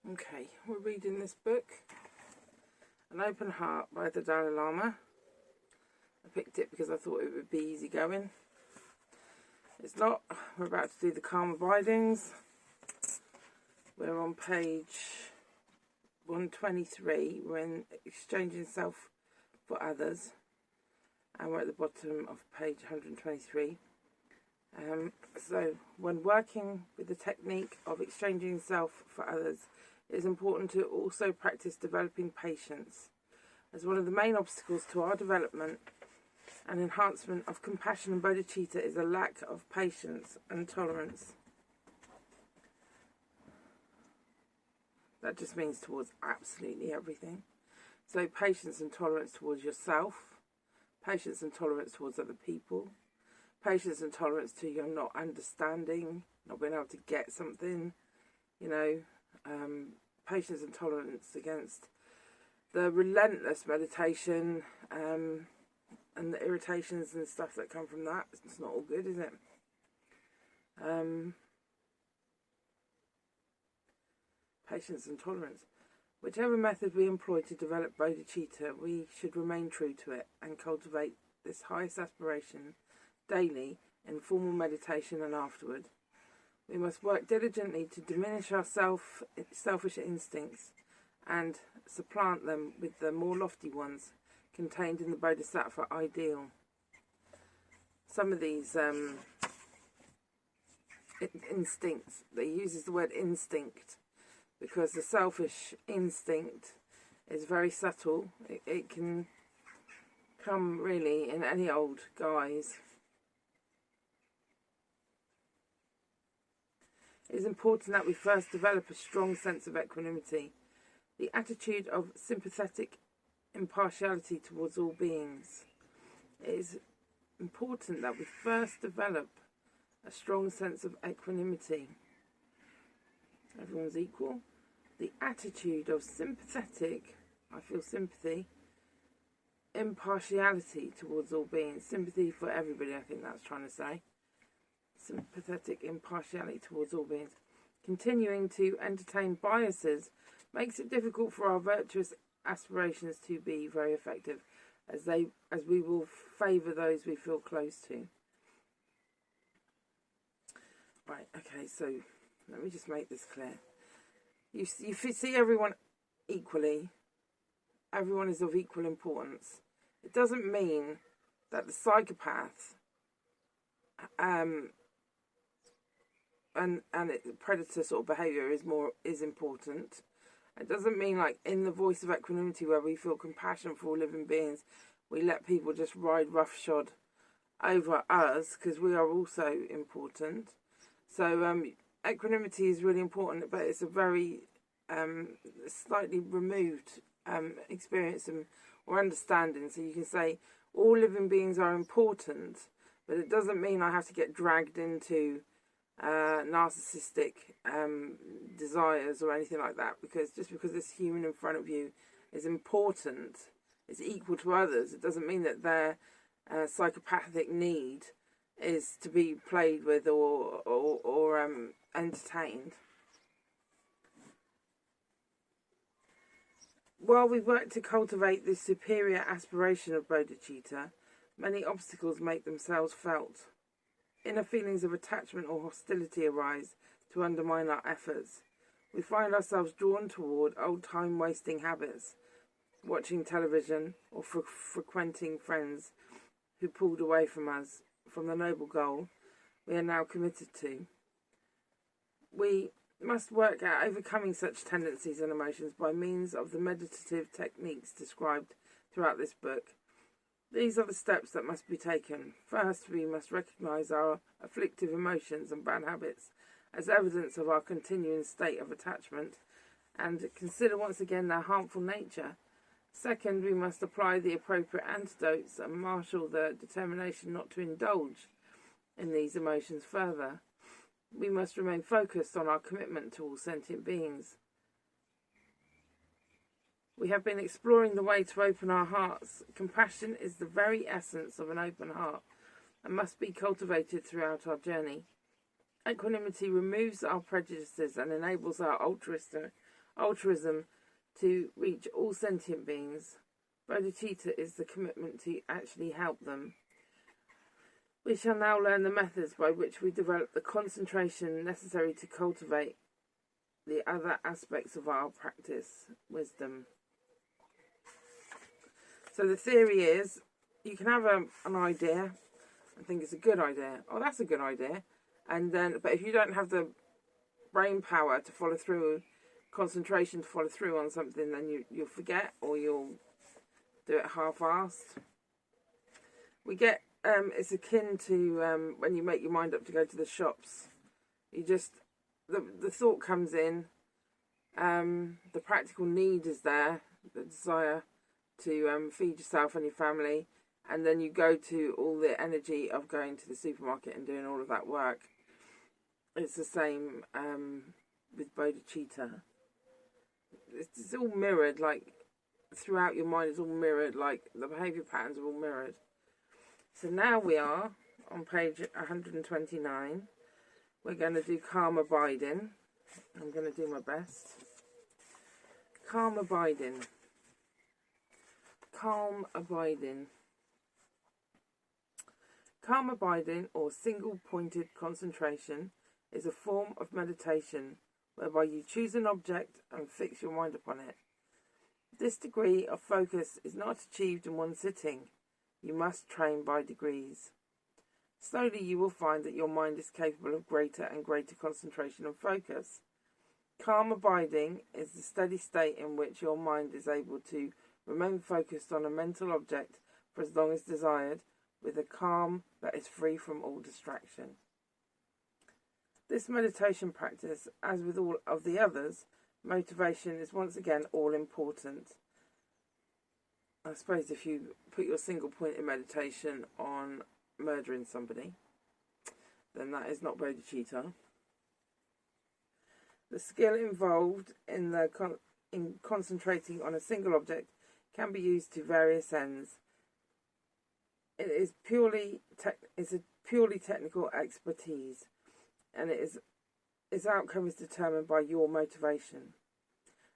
Okay, we're reading this book, An Open Heart by the Dalai Lama. I picked it because I thought it would be easy going. It's not. We're about to do the calm abidings. We're on page 123. We're in exchanging self for others. And we're at the bottom of page 123. So, when working with the technique of exchanging self for others, it is important to also practice developing patience, as one of the main obstacles to our development and enhancement of compassion and bodhicitta is a lack of patience and tolerance. That just means towards absolutely everything. So patience and tolerance towards yourself, patience and tolerance towards other people, patience and tolerance to your not understanding, not being able to get something, patience and tolerance against the relentless meditation and the irritations and stuff that come from that. It's not all good, is it? Patience and tolerance. Whichever method we employ to develop bodhicitta, we should remain true to it and cultivate this highest aspiration daily in formal meditation and afterward. We must work diligently to diminish our selfish instincts and supplant them with the more lofty ones contained in the Bodhisattva ideal. Some of these instincts, they uses the word instinct because the selfish instinct is very subtle. It can come really in any old guise. It is important that we first develop a strong sense of equanimity, the attitude of sympathetic impartiality towards all beings. It is important that we first develop a strong sense of equanimity. Everyone's equal. The attitude of sympathetic, I feel sympathy, impartiality towards all beings. Sympathy for everybody, I think that's trying to say. Sympathetic impartiality towards all beings. Continuing to entertain biases makes it difficult for our virtuous aspirations to be very effective, as we will favour those we feel close to. Right, okay, so let me just make this clear. You see everyone equally. Everyone is of equal importance. It doesn't mean that the psychopath and predator sort of behaviour is important. It doesn't mean like in the voice of equanimity where we feel compassion for all living beings, we let people just ride roughshod over us because we are also important. So equanimity is really important, but it's a very slightly removed experience or understanding. So you can say all living beings are important, but it doesn't mean I have to get dragged into narcissistic desires or anything like that, because just because this human in front of you is important, is equal to others, it doesn't mean that their psychopathic need is to be played with or entertained. While we work to cultivate this superior aspiration of bodhicitta, many obstacles make themselves felt. Inner feelings of attachment or hostility arise to undermine our efforts. We find ourselves drawn toward old time-wasting habits, watching television or frequenting friends who pulled away from us from the noble goal we are now committed to. We must work at overcoming such tendencies and emotions by means of the meditative techniques described throughout this book. These are the steps that must be taken. First, we must recognise our afflictive emotions and bad habits as evidence of our continuing state of attachment and consider once again their harmful nature. Second, we must apply the appropriate antidotes and marshal the determination not to indulge in these emotions further. We must remain focused on our commitment to all sentient beings. We have been exploring the way to open our hearts. Compassion is the very essence of an open heart and must be cultivated throughout our journey. Equanimity removes our prejudices and enables our altruism to reach all sentient beings. Bodhicitta is the commitment to actually help them. We shall now learn the methods by which we develop the concentration necessary to cultivate the other aspects of our practice, wisdom. So the theory is, you can have an idea and think it's a good idea. Oh, that's a good idea. But if you don't have the brain power to follow through, concentration to follow through on something, then you'll forget, or you'll do it half-assed. We get, it's akin to when you make your mind up to go to the shops. You just, the thought comes in, the practical need is there, the desire to feed yourself and your family, and then you go to all the energy of going to the supermarket and doing all of that work. It's the same with bodhicitta. It's all mirrored, like throughout your mind is all mirrored, like the behaviour patterns are all mirrored. So now we are on page 129. We're going to do calm abiding. I'm going to do my best. Calm abiding. Calm abiding. Calm abiding, or single-pointed concentration, is a form of meditation whereby you choose an object and fix your mind upon it. This degree of focus is not achieved in one sitting. You must train by degrees. Slowly you will find that your mind is capable of greater and greater concentration and focus. Calm abiding is the steady state in which your mind is able to remain focused on a mental object for as long as desired, with a calm that is free from all distraction. This meditation practice, as with all of the others, motivation is once again all important. I suppose if you put your single point in meditation on murdering somebody, then that is not bodhicitta. The skill involved in concentrating on a single object can be used to various ends. It is a purely technical expertise, and its outcome is determined by your motivation.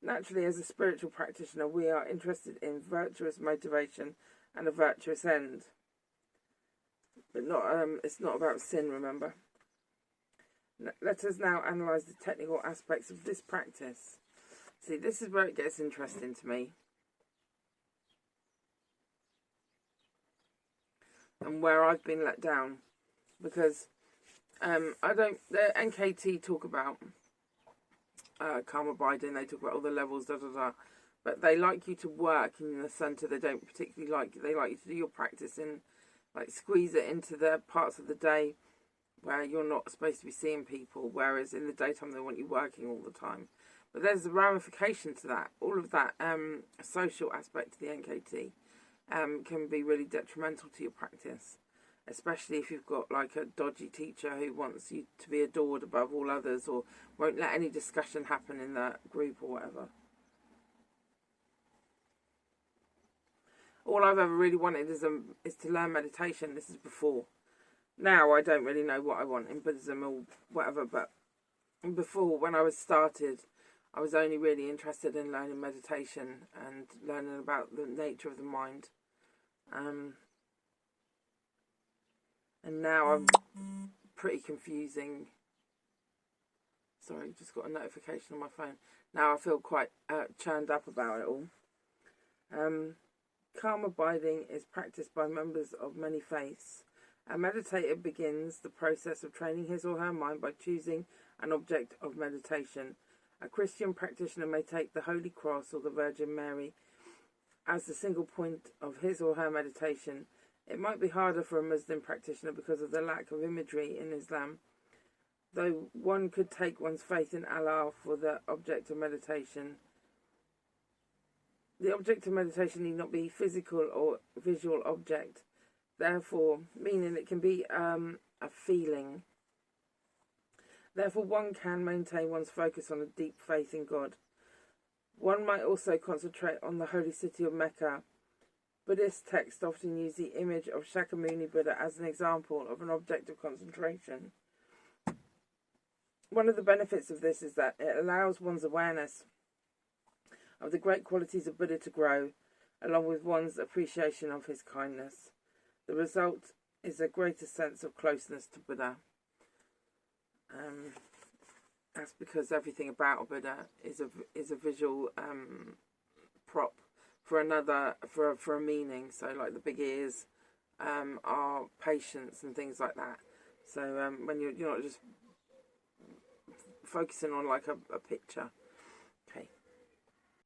Naturally, as a spiritual practitioner, we are interested in virtuous motivation and a virtuous end. But it's not about sin, remember. Let us now analyse the technical aspects of this practice. See, this is where it gets interesting to me. And where I've been let down. Because the NKT talk about calm abiding, they talk about all the levels, but they like you to work in the centre. They don't particularly they like you to do your practice in, like, squeeze it into the parts of the day where you're not supposed to be seeing people, whereas in the daytime they want you working all the time. But there's a ramification to that. All of that social aspect of the NKT can be really detrimental to your practice, especially if you've got like a dodgy teacher who wants you to be adored above all others, or won't let any discussion happen in that group or whatever. All I've ever really wanted is to learn meditation. This is before. Now I don't really know what I want in Buddhism or whatever, but before, when I was started, I was only really interested in learning meditation and learning about the nature of the mind. And now I'm pretty confusing. Sorry, just got a notification on my phone. Now I feel quite churned up about it all. Calm abiding is practiced by members of many faiths. A meditator begins the process of training his or her mind by choosing an object of meditation. A Christian practitioner may take the Holy Cross or the Virgin Mary as the single point of his or her meditation. It might be harder for a Muslim practitioner because of the lack of imagery in Islam, though one could take one's faith in Allah for the object of meditation. The object of meditation need not be physical or visual object, therefore, meaning it can be a feeling. Therefore, one can maintain one's focus on a deep faith in God. One might also concentrate on the holy city of Mecca. Buddhist texts often use the image of Shakyamuni Buddha as an example of an object of concentration. One of the benefits of this is that it allows one's awareness of the great qualities of Buddha to grow, along with one's appreciation of his kindness. The result is a greater sense of closeness to Buddha. That's because everything about a Buddha is a visual prop for a meaning. So like the big ears are patience and things like that. So when you're not just focusing on like a picture.